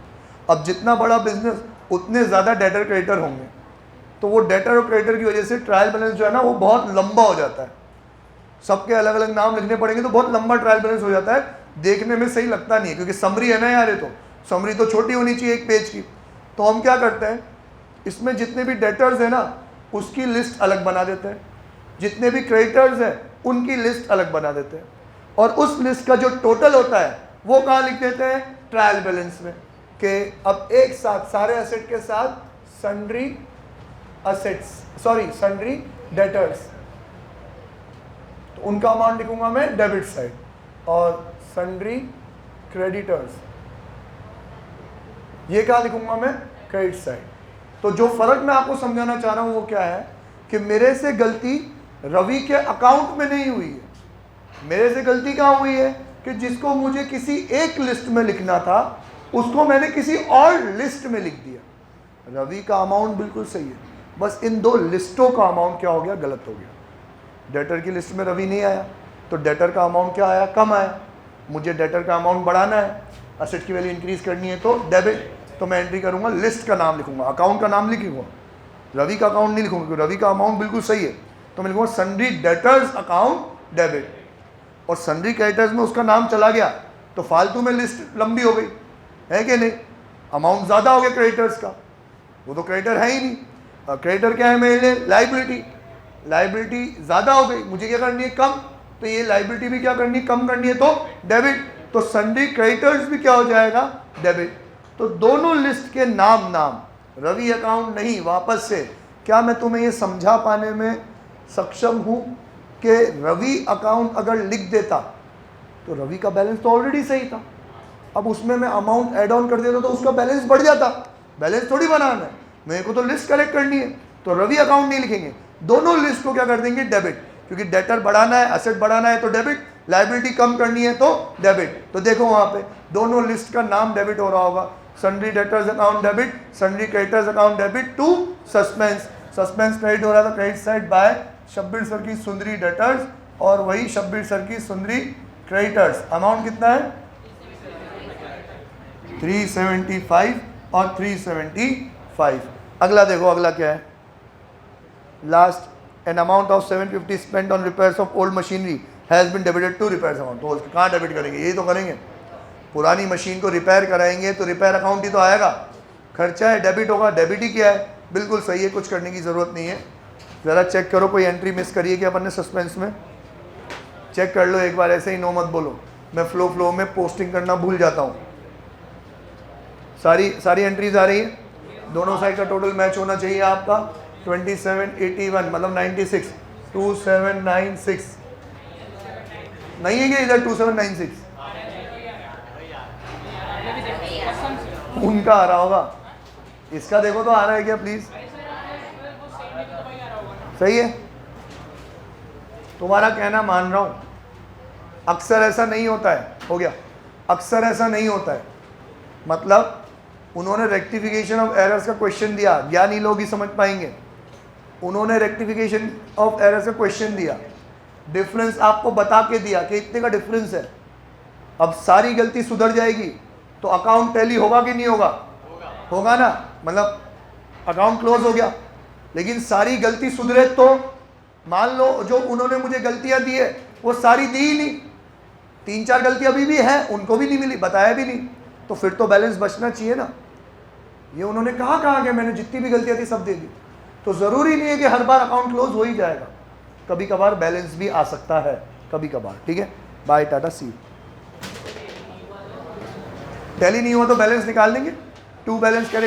अब जितना बड़ा बिजनेस उतने ज़्यादा डेटर क्रेडिटर होंगे, तो वो डेटर और क्रेडिटर की वजह से ट्रायल बैलेंस जो है ना वो बहुत लंबा हो जाता है। सबके अलग अलग नाम लिखने पड़ेंगे तो बहुत लंबा ट्रायल बैलेंस हो जाता है, देखने में सही लगता नहीं है, क्योंकि समरी है ना यार, ये तो समरी तो छोटी होनी चाहिए एक पेज की। तो हम क्या करते हैं, इसमें जितने भी डेटर्स हैं ना उसकी लिस्ट अलग बना देते हैं, जितने भी क्रेडिटर्स हैं उनकी लिस्ट अलग बना देते हैं, और उस लिस्ट का जो टोटल होता है वो कहाँ लिख देते हैं, ट्रायल बैलेंस में। कि अब एक साथ सारे एसेट के साथ सन्ड्री डेटर्स, तो उनका अमाउंट लिखूंगा मैं डेबिट साइड, और सन्ड्री क्रेडिटर्स ये क्या लिखूंगा मैं, क्रेडिट साइड। तो जो फर्क मैं आपको समझाना चाह रहा हूं वो क्या है कि मेरे से गलती रवि के अकाउंट में नहीं हुई है, मेरे से गलती कहाँ हुई है कि जिसको मुझे किसी एक लिस्ट में लिखना था उसको मैंने किसी और लिस्ट में लिख दिया। रवि का अमाउंट बिल्कुल सही है, बस इन दो लिस्टों का अमाउंट क्या हो गया, गलत हो गया। डेटर की लिस्ट में रवि नहीं आया तो डेटर का अमाउंट क्या आया, कम आया। मुझे डेटर का अमाउंट बढ़ाना है, एसेट की वैल्यू इंक्रीज करनी है तो डेबिट, तो मैं एंट्री करूंगा, लिस्ट का नाम लिखूंगा, अकाउंट का नाम लिखूंगा, रवि का अकाउंट नहीं लिखूंगा क्योंकि रवि का अमाउंट बिल्कुल सही है, तो मैं लिखूंगा सन्ड्री डेटर्स अकाउंट डेबिट। और सन्ड्री क्रेडिटर्स में उसका नाम चला गया तो फालतू में लिस्ट लंबी हो गई, है कि नहीं, अमाउंट ज़्यादा हो गया क्रेडिटर्स का, वो तो क्रेडिटर है ही नहीं। क्रेडिटर क्या है मेरे लिए, लाइबिलिटी ज़्यादा हो गई, मुझे क्या करनी है, कम, तो ये लाइबिलिटी भी क्या करनी है, कम करनी है, तो डेबिट, तो सन्ड्री क्रेडिटर्स भी क्या हो जाएगा, डेबिट। तो दोनों लिस्ट के नाम रवि अकाउंट नहीं, वापस से क्या मैं तुम्हें ये समझा पाने में सक्षम हूँ कि रवि अकाउंट अगर लिख देता तो रवि का बैलेंस तो ऑलरेडी सही था, अब उसमें मैं अमाउंट ऐड ऑन कर देता तो उसका बैलेंस बढ़ जाता। बैलेंस थोड़ी बनाना है, मेरे को तो लिस्ट कलेक्ट करनी है, तो रवि अकाउंट नहीं लिखेंगे, दोनों लिस्ट को क्या कर देंगे, डेबिट, क्योंकि डेटर बढ़ाना है, एसेट बढ़ाना है तो डेबिट, लायबिलिटी कम करनी है तो डेबिट। तो देखो वहाँ पे दोनों लिस्ट का नाम डेबिट हो रहा होगा, sundry debtors account debit, sundry creditors account debit to suspense credit हो रहा था credit side by Shabbir sir की सुंदरी डेटर्स, और वही शब्बीर सर की सुंदरी क्रेडिटर्स। अमाउंट कितना है, 375 और 375। अगला देखो, अगला क्या है, last, an amount of 750 spent on repairs of old machinery has been debited to repairs account. तो कहाँ डेबिट करेंगे, यही तो करेंगे, पुरानी मशीन को रिपेयर कराएंगे तो रिपेयर अकाउंट ही तो आएगा, खर्चा है, डेबिट होगा, डेबिट ही किया है, बिल्कुल सही है, कुछ करने की ज़रूरत नहीं है। ज़रा चेक करो कोई एंट्री मिस करिए कि अपन ने सस्पेंस में, चेक कर लो एक बार, ऐसे ही नो मत बोलो, मैं फ्लो में पोस्टिंग करना भूल जाता हूँ। सारी एंट्रीज आ रही है, दोनों साइड का टोटल मैच होना चाहिए आपका 2781 मतलब 96, 2796 नहीं है क्या इधर, 2796 उनका आ रहा होगा, इसका देखो तो आ रहा है क्या प्लीज, सही है, तुम्हारा कहना मान रहा हूं। अक्सर ऐसा नहीं होता है, हो गया, अक्सर ऐसा नहीं होता है, मतलब उन्होंने रेक्टिफिकेशन ऑफ एरर्स का क्वेश्चन दिया, ज्ञानी लोग ही समझ पाएंगे, उन्होंने रेक्टिफिकेशन ऑफ एरर्स का क्वेश्चन दिया, डिफरेंस आपको बता के दिया कि इतने का डिफरेंस है, अब सारी गलती सुधर जाएगी तो अकाउंट टैली होगा कि नहीं होगा, होगा ना, मतलब अकाउंट क्लोज हो गया, लेकिन सारी गलती सुधरे तो मान लो जो उन्होंने मुझे गलतियां दी है वो सारी दी ही नहीं, 3-4 गलतियां अभी भी हैं, उनको भी नहीं मिली, बताया भी नहीं, तो फिर तो बैलेंस बचना चाहिए ना। ये उन्होंने कहा कि मैंने जितनी भी गलतियां थी सब दे दी, तो ज़रूरी नहीं है कि हर बार अकाउंट क्लोज हो ही जाएगा, कभी कभार बैलेंस भी आ सकता है, कभी कभार। ठीक है, बाय, टाटा, सी। टैली नहीं हुआ तो बैलेंस निकाल लेंगे, टू बैलेंस करें